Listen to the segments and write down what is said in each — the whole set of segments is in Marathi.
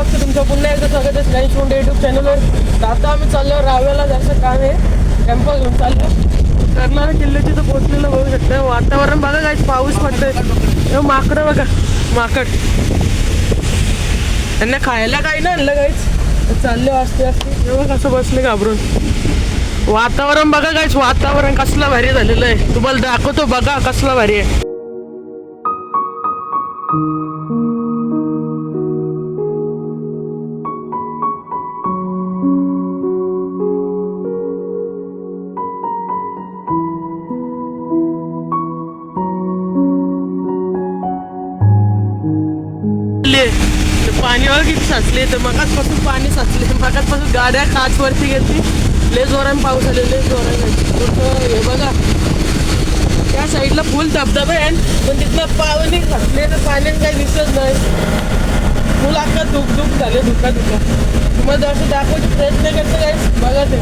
ब्लॉगचं तुमचं पुन्हा एकदा स्वागत आहे स्लाइड मुंडे यूट्यूब चॅनलवर. तर आता आम्ही चाललो रावेला, जायचं काम आहे, टेम्पल घेऊन चाललो. कर्नाळा किल्ल्याची तर पोचलेलं बघू शकतं. वातावरण बघा काहीच, पाऊस पडतोय. माकडं बघा, माकड. त्यांना खायला काही नाही आणलं काहीच. चालले असते एवढं कसं बसले घाबरून. वातावरण बघा काहीच, वातावरण कसलं भारी झालेलं आहे. तुम्हाला दाखवतो बघा कसलं भारी आहे. पाणी बघा किती साचले. तर मगाचपासून पाणी साचले. मगाचपासून गाड्या काच वरती घेतली. लय जोरान पाऊस आले, लय जोरान. हे बघा त्या साईडला फुल धबधबा आहे, पण तिथलं पाणी साचले तर पाण्यात काही दिसत नाही. फुल अख्खा धुक झाले, धुका. तुम्हाला असं दाखवायचा प्रयत्न करतो काय बघा. ते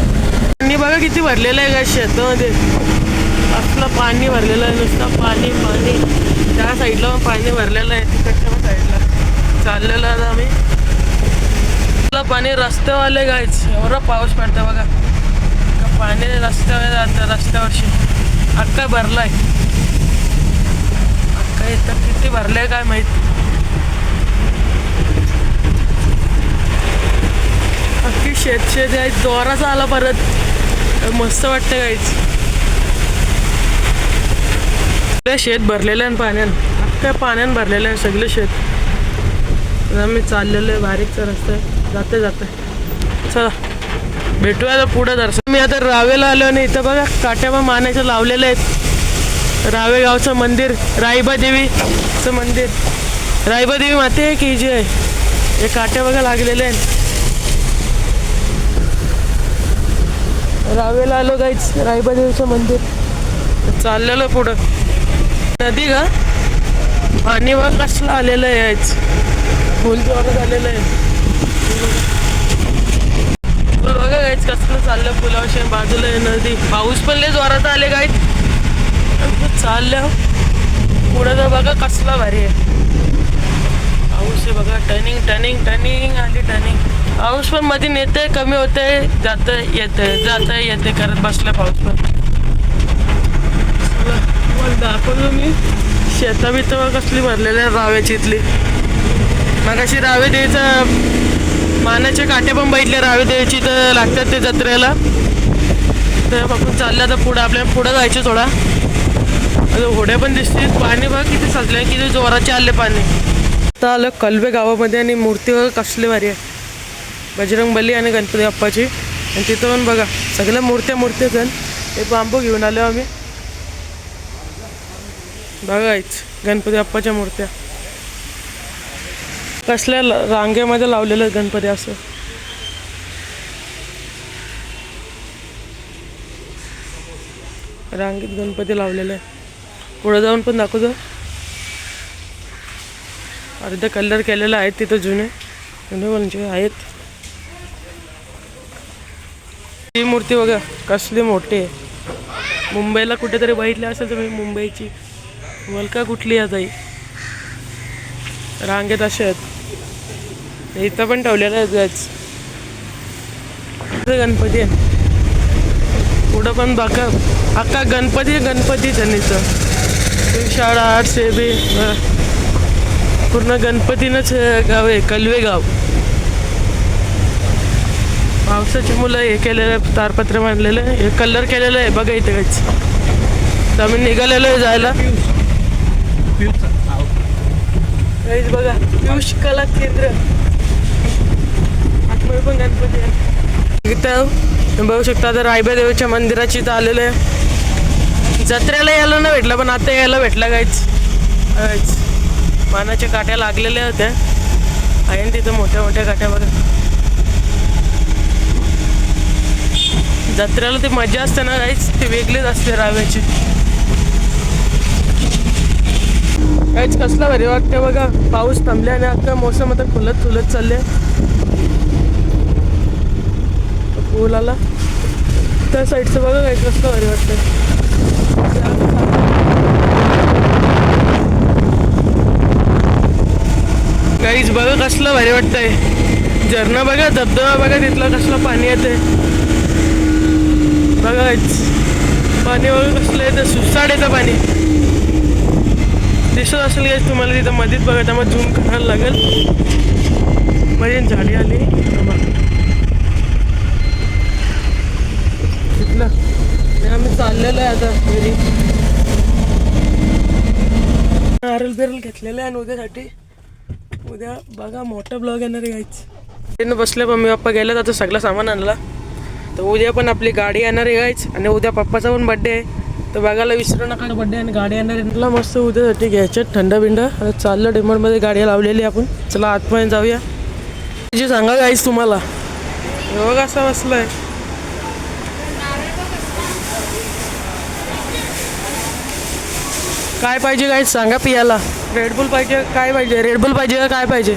पाणी बघा किती भरलेलं आहे काय शेतामध्ये. असलं पाणी भरलेलं आहे, नुसतं पाणी. त्या साईडला पाणी भरलेलं आहे, तिकडच्या साईडला चाललेलं आहे आम्ही. पाणी रस्त्यावाले गायच, एवढा पाऊस पडतं बघा. पाणी रस्त्यावर जातं, रस्त्यावरशी अख्खा भरलाय. अख्खा इथं किती भरलंय काय माहित. अख्खी शेत आहे. जोराचा आला परत, मस्त वाटतं गायच. शेत भरलेलं आहे पाण्यानं, अख्खा पाण्यानं भरलेलं आहे सगळं शेत. आम्ही चाललेलो आहे, बारीकचा रस्ता आहे, जाते. चला भेटूया आता पुढं दर्शन. मी आता रावेला आलो आणि इथं बघा काट्याबा मानायचं लावलेलं आहेत. रावे गावचं मंदिर, राईबा देवीचं मंदिर. राईबा देवी माते आहे की जे आहे, हे काट्या बघा लागलेले आहेत. रावेला आलो गाईच, राईबा देवीचं मंदिर. चाललेलं पुढं नदी का पाणी बघ कसलं आलेलं आहे. यायच फुल जोरात आलेलं आहे. बघा गाईच कसलं चाललं. पुलावशे बाजूला आहे नदी. पाऊस पण लय जोरात आले गाईच. चाललं पुढं तर बघा कसला भारी आहे पाऊस आहे. बघा टर्निंग आली. पाऊस पण मध्ये नेते कमी होते, जात येते करत बसलं पाऊस पण. दाखवलो मी शेता बिता कसली भरलेली आहे राव्याची इथली. मग अशी रावे देवीचं मानाचे काटे पण बैठले. रावे देवीची तर लागतात ते जत्रेला. तर आपण चाललं तर पुढं, आपल्याला पुढं जायचं थोडा. घोड्या पण दिसतील. पाणी बघा किती साचले, किती जोराचे आले पाणी. आता आलं कलवे गावामध्ये आणि मूर्ती बघा कसली भारी आहे. बजरंगबली आणि गणपती बाप्पाची. आणि तिथं पण बघा सगळ्या मूर्त्याच आहेत. ते बांबू घेऊन आलो आम्ही. बघायच गणपती बाप्पाच्या मूर्त्या कसल्या रांगेमध्ये लावलेलं गणपती. असं रांगेत गणपती लावलेलं आहे. पुढे जाऊन पण दाखवतो. अर्धा कलर केलेला आहे तिथं, जुने म्हणजे आहेत. ही मूर्ती बघा कसली मोठी आहे. मुंबईला कुठेतरी बघितली असेल तुम्ही, मुंबईची वलका कुठली आहे ताई. रांगेत असे आहेत. इथं पण ठेवलेलं आहे गच. गणपती आहे पुढं पण बघा, अख्खा गणपती त्यांनीचं. शाळा आर्ट सेबी पूर्ण गणपतीनंच गाव आहे, कलवे गाव. पावसाची मुलं हे केलेलं, तारपत्र मांडलेलं, हे कलर केलेलं आहे बघा इथे काहीच. तर आम्ही निघालेलो आहे जायला. बघा पियुष कला केंद्र, आतमध्ये पण गणपती आहे. इथं बघू शकता. आता रायबा देवीच्या मंदिराची इथं आलेलं आहे. जत्रेला यायला नाही भेटलं, पण आता यायला भेटलं काहीच. मानाच्या काट्या लागलेल्या होत्या आहे तिथं, मोठ्या काट्या बघा. जत्रेला ती मजा असते ना काहीच, ती वेगळीच असते राव्याची. काहीच कसला भारी वाटते बघा. पाऊस थांबल्या आणि अख्खा मोसम आता खुलत चालले. पूल आला त्या साईडचं बघा, काही कसलं भारी वाटतं. गाईज बघा कसलं भारी वाटतंय. झरणा बघा, धबधबा बघा, तिथला कसलं पाणी येते बघा गाईज. पाणी बघा कसलं येतं, सुसाट येतं पाणी. दिसत असेल गाईज तुम्हाला तिथं मध्येच बघा, त्यामुळे झूम करायला लागेल. म्हणजे झाडी आली तिथलं. आम्ही चाललेलो आहे आता घरी. नारळ बिरल घेतलेलं आहे आणि उद्यासाठी. उद्या बघा मोठा ब्लॉग येणार आहे गाईच. ट्रेन बसले मम्मी पप्पा गेले, आता सगळं सामान आणला. तर उद्या पण आपली गाडी येणार आहे गाईच. आणि उद्या पप्पाचा पण बड्डे आहे, तर बघायला विसरू नका बड्डे आणि गाडी येणार आहे. तुला मस्त उद्यासाठी घ्यायच्यात थंड बिंड. आता चाललं डिमांडमध्ये गाडी लावलेली आपण. चला आतमध्ये जाऊया. जे सांगा गाईच तुम्हाला, बघा असा बसलाय. काय पाहिजे गाईज सांगा पियाला. रेडबुल पाहिजे, काय पाहिजे, रेडबुल पाहिजे का काय पाहिजे.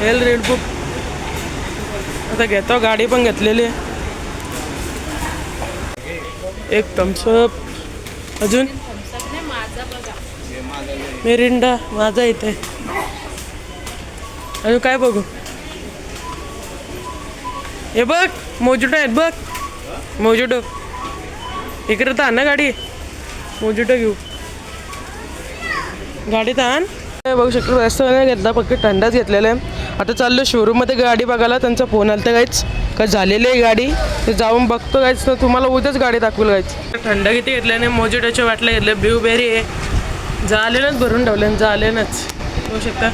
रेडबुल आता घेतो. गाडी पण घेतलेली आहे. एक थम्सअप, अजून मिरिंडा माझा इथे. अजून काय बघू, हे बघ मोजिटो आहेत बघ, मोजिटो. इकडे तर आण ना गाडी, मोजिटो घेऊ. गाडीत आण. बघू शकतो जास्त नाही घेतला, फक्त थंडाच घेतलेला आहे. आता चाललो शोरूममध्ये गाडी बघायला. त्यांचा फोन आला तर गाईच का झालेली आहे गाडी, तर जाऊन बघतो गाईच. तर तुम्हाला उद्याच गाडी दाखवेल गाईच. थंड किती घेतल्याने, मोजिटोच्या वाटल्या घेतल्या, ब्ल्यूबेरी आहे. झालेलंच भरून ठेवलं, झालेलंच बघू शकता.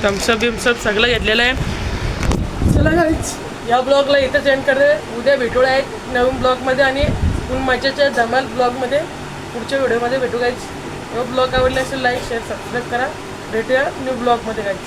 थम्सअप बिम्सअप सगळं घेतलेलं आहे. चला गाईच या ब्लॉगला इथं सेंड करते. उद्या भेटूया एक नवीन ब्लॉगमध्ये आणि मजाच्या धमाल ब्लॉगमध्ये पुढच्या व्हिडिओमध्ये भेटू गाईच. ब्लॉग आवडला असेल लाईक शेअर सबस्क्राईब करा. भेटूया न्यू ब्लॉगमध्ये गाईच.